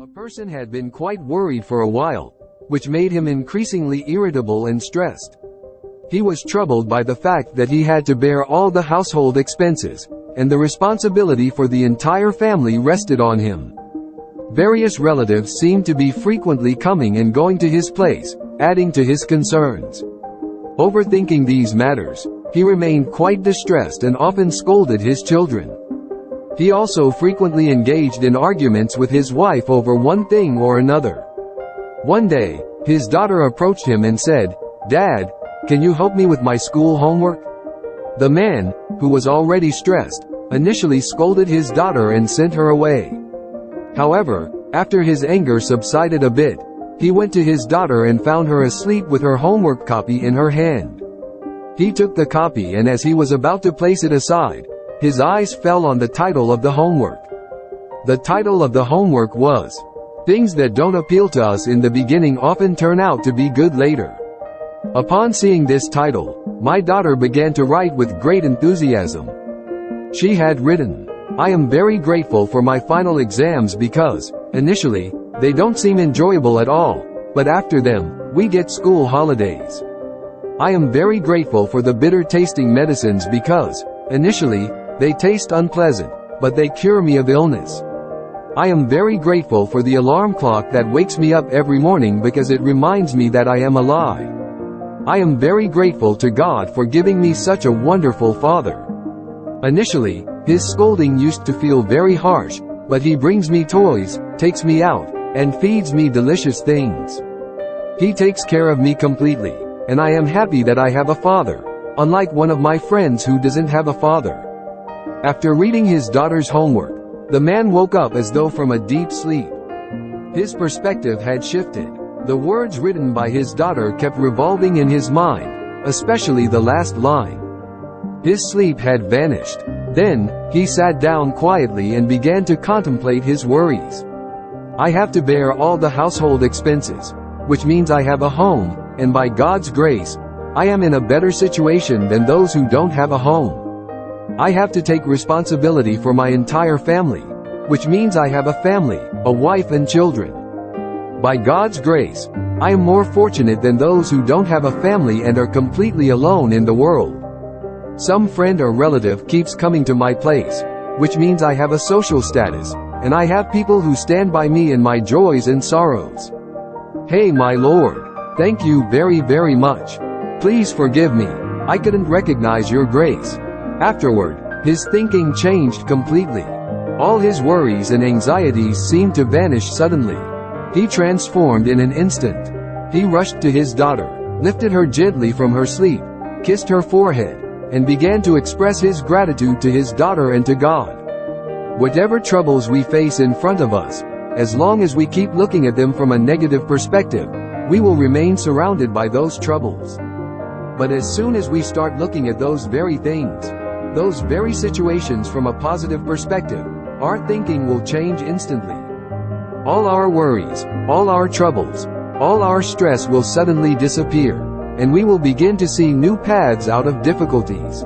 A person had been quite worried for a while, which made him increasingly irritable and stressed. He was troubled by the fact that he had to bear all the household expenses, and the responsibility for the entire family rested on him. Various relatives seemed to be frequently coming and going to his place, adding to his concerns. Overthinking these matters, he remained quite distressed and often scolded his children. He also frequently engaged in arguments with his wife over one thing or another. One day, his daughter approached him and said, "Dad, can you help me with my school homework?" The man, who was already stressed, initially scolded his daughter and sent her away. However, after his anger subsided a bit, he went to his daughter and found her asleep with her homework copy in her hand. He took the copy, and as he was about to place it aside, his eyes fell on the title of the homework. The title of the homework was, "Things that don't appeal to us in the beginning often turn out to be good later." Upon seeing this title, my daughter began to write with great enthusiasm. She had written, "I am very grateful for my final exams because, initially, they don't seem enjoyable at all, but after them, we get school holidays. I am very grateful for the bitter-tasting medicines because, initially, they taste unpleasant, but they cure me of illness. I am very grateful for the alarm clock that wakes me up every morning because it reminds me that I am alive. I am very grateful to God for giving me such a wonderful father. Initially, his scolding used to feel very harsh, but he brings me toys, takes me out, and feeds me delicious things. He takes care of me completely, and I am happy that I have a father, unlike one of my friends who doesn't have a father." After reading his daughter's homework, the man woke up as though from a deep sleep. His perspective had shifted. The words written by his daughter kept revolving in his mind, especially the last line. His sleep had vanished. Then, he sat down quietly and began to contemplate his worries. "I have to bear all the household expenses, which means I have a home, and by God's grace, I am in a better situation than those who don't have a home. I have to take responsibility for my entire family, which means I have a family, a wife and children. By God's grace, I am more fortunate than those who don't have a family and are completely alone in the world. Some friend or relative keeps coming to my place, which means I have a social status, and I have people who stand by me in my joys and sorrows. Hey my Lord, thank you very, very much. Please forgive me. I couldn't recognize your grace." Afterward, his thinking changed completely. All his worries and anxieties seemed to vanish suddenly. He transformed in an instant. He rushed to his daughter, lifted her gently from her sleep, kissed her forehead, and began to express his gratitude to his daughter and to God. Whatever troubles we face in front of us, as long as we keep looking at them from a negative perspective, we will remain surrounded by those troubles. But as soon as we start looking at those very things, those very situations from a positive perspective, our thinking will change instantly. All our worries, all our troubles, all our stress will suddenly disappear, and we will begin to see new paths out of difficulties.